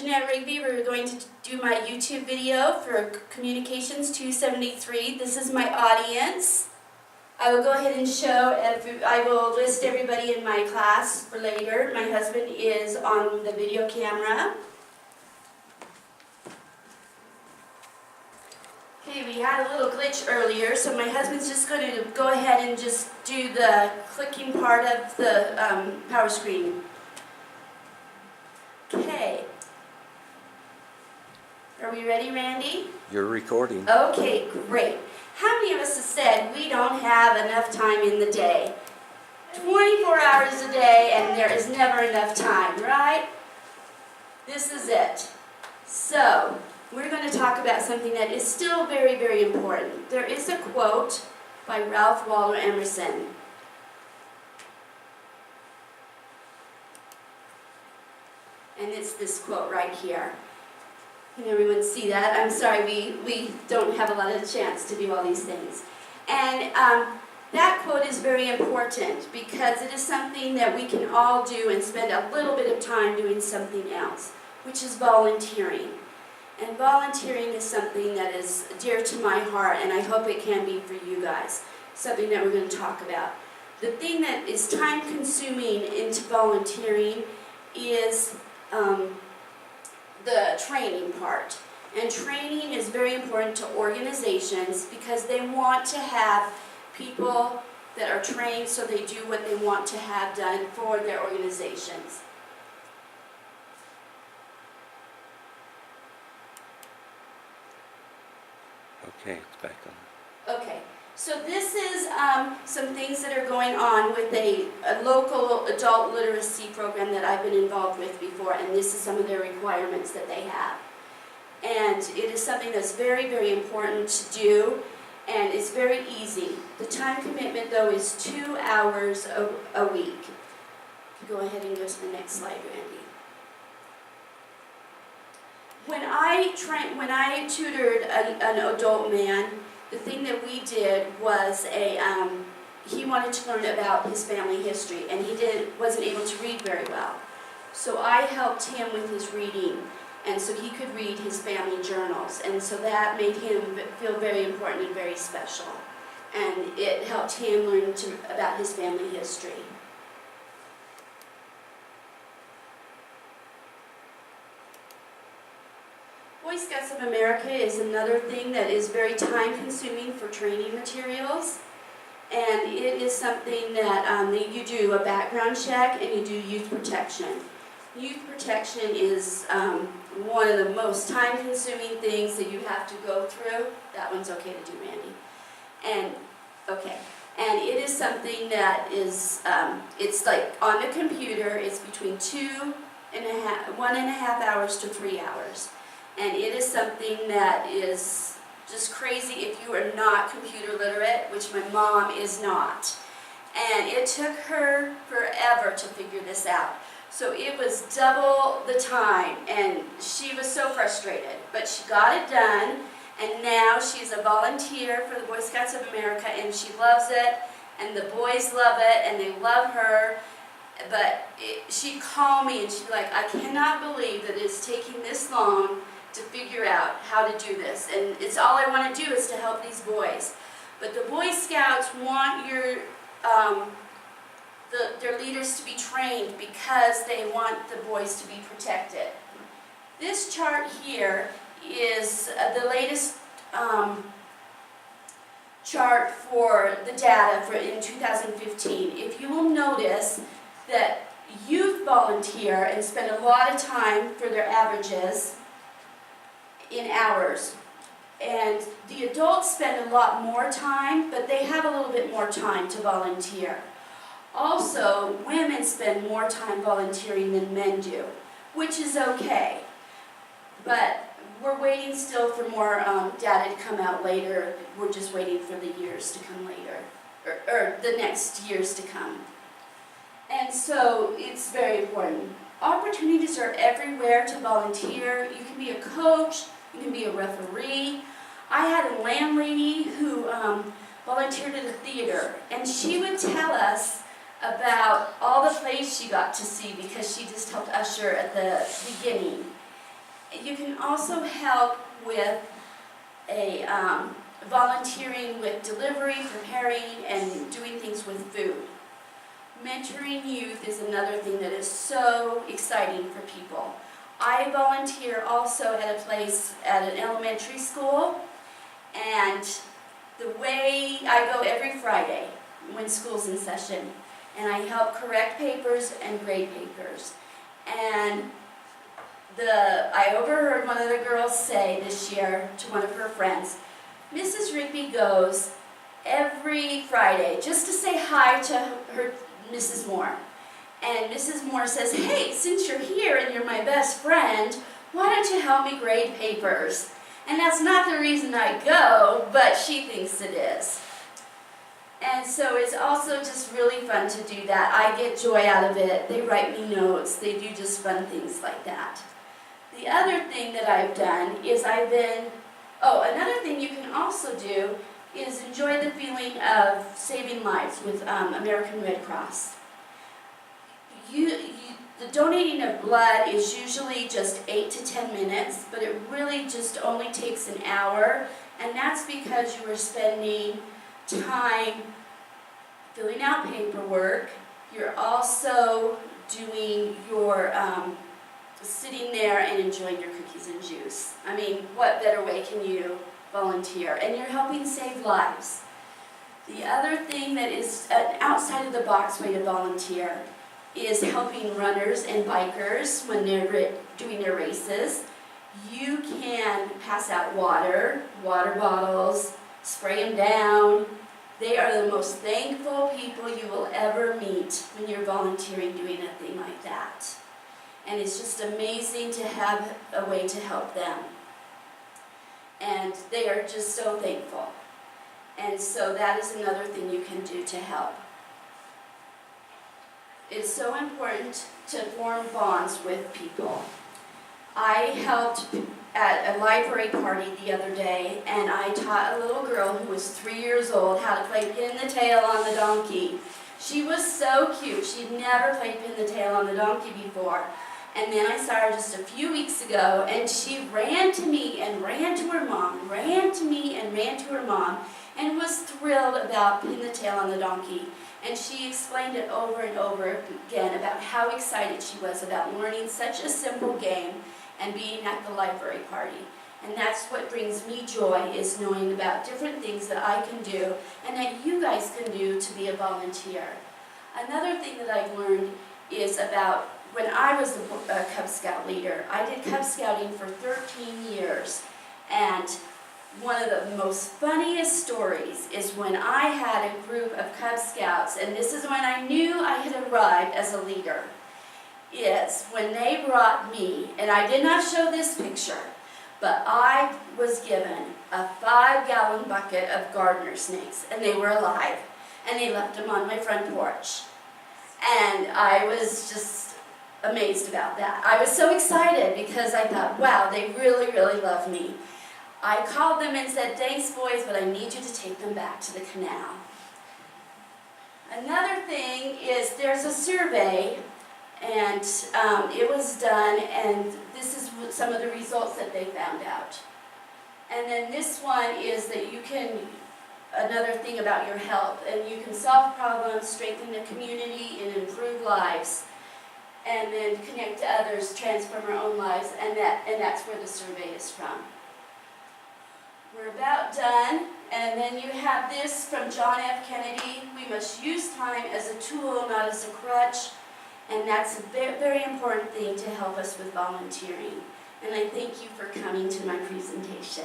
Jeanette Rigby. We're going to do my YouTube video for Communications 273. This is my audience. I will go ahead and show, I will list everybody in my class for later. My husband is on the video camera. Okay, we had a little glitch earlier, so my husband's just going to go ahead and just do the clicking part of the power screen. Okay. Are we ready, Randy? You're recording. Okay, great. How many of us have said we don't have enough time in the day? 24 hours a day and there is never enough time, right? This is it. So, we're going to talk about something that is still very, very important. There is a quote by Ralph Waldo Emerson. And it's this quote right here. Can everyone see that? I'm sorry, we don't have a lot of chance to do all these things. And that quote is very important because it is something that we can all do and spend a little bit of time doing something else, which is volunteering. And volunteering is something that is dear to my heart, and I hope it can be for you guys. Something that we're going to talk about. The thing that is time-consuming into volunteering is the training part. And training is very important to organizations because they want to have people that are trained so they do what they want to have done for their organizations. Okay, it's back on. Okay, so this is some things that are going on with a local adult literacy program that I've been involved with before, and this is some of their requirements that they have. And it is something that's very, very important to do, and it's very easy. The time commitment, though, is 2 hours a week. Go ahead and go to the next slide, Randy. When I tutored an adult man, the thing that we did was he wanted to learn about his family history, and he wasn't able to read very well. So I helped him with his reading, and so he could read his family journals, and so that made him feel very important and very special. And it helped him learn about his family history. Boy Scouts of America is another thing that is very time-consuming for training materials, and it is something that you do a background check and you do youth protection. Youth protection is one of the most time-consuming things that you have to go through. That one's okay to do, Randy. And it is something that is it's like on the computer. It's between 1.5 hours to 3 hours. And it is something that is just crazy if you are not computer literate, which my mom is not. And it took her forever to figure this out. So it was double the time, and she was so frustrated. But she got it done, and now she's a volunteer for the Boy Scouts of America, and she loves it, and the boys love it, and they love her. But she'd call me, and she'd be like, I cannot believe that it's taking this long to figure out how to do this, and it's all I want to do is to help these boys. But the Boy Scouts want their leaders to be trained because they want the boys to be protected. This chart here is the latest chart for the data in 2015. If you will notice that youth volunteer and spend a lot of time for their averages in hours. And the adults spend a lot more time, but they have a little bit more time to volunteer. Also, women spend more time volunteering than men do, which is okay. But we're waiting still for more data to come out later. We're just waiting for the years to come later, or the next years to come. And so it's very important. Opportunities are everywhere to volunteer. You can be a coach. You can be a referee. I had a landlady who volunteered at a theater, and she would tell us about all the plays she got to see because she just helped usher at the beginning. You can also help with a volunteering with delivery, preparing, and doing things with food. Mentoring youth is another thing that is so exciting for people. I volunteer also at a place at an elementary school, and the way I go every Friday when school's in session, and I help correct papers and grade papers. And I overheard one of the girls say this year to one of her friends, Mrs. Rigby goes every Friday just to say hi to her Mrs. Moore. And Mrs. Moore says, hey, since you're here and you're my best friend, why don't you help me grade papers? And that's not the reason I go, but she thinks it is. And so it's also just really fun to do that. I get joy out of it. They write me notes. They do just fun things like that. The other thing that I've done is another thing you can also do is enjoy the feeling of saving lives with American Red Cross. The donating of blood is usually just 8 to 10 minutes, but it really just only takes an hour, and that's because you are spending time filling out paperwork. You're also doing your sitting there and enjoying your cookies and juice. I mean, what better way can you volunteer? And you're helping save lives. The other thing that is an outside of the box way to volunteer is helping runners and bikers when they're doing their races. You can pass out water bottles, spray them down. They are the most thankful people you will ever meet when you're volunteering doing a thing like that. And it's just amazing to have a way to help them. And they are just so thankful. And so that is another thing you can do to help. It's so important to form bonds with people. I helped at a library party the other day, and I taught a little girl who was 3 years old how to play pin the tail on the donkey. She was so cute. She'd never played pin the tail on the donkey before. And then I saw her just a few weeks ago, and she ran to me and ran to her mom, ran to me and ran to her mom, and was thrilled about pin the tail on the donkey. And she explained it over and over again about how excited she was about learning such a simple game and being at the library party. And that's what brings me joy, is knowing about different things that I can do and that you guys can do to be a volunteer. Another thing that I've learned is about when I was a Cub Scout leader. I did Cub Scouting for 13 years, and one of the most funniest stories is when I had a group of Cub Scouts, and this is when I knew I had arrived as a leader, is when they brought me, and I did not show this picture, but I was given a 5-gallon bucket of gardener snakes, and they were alive, and they left them on my front porch. And I was just amazed about that. I was so excited because I thought, wow, they really, really love me. I called them and said, thanks boys, but I need you to take them back to the canal. Another thing is there's a survey, and it was done, and this is some of the results that they found out. And then this one is that you can, another thing about your health, and you can solve problems, strengthen the community, and improve lives, and then connect to others, transform our own lives, and that's where the survey is from. We're about done, and then you have this from John F. Kennedy. We must use time as a tool, not as a crutch, and that's a very important thing to help us with volunteering. And I thank you for coming to my presentation.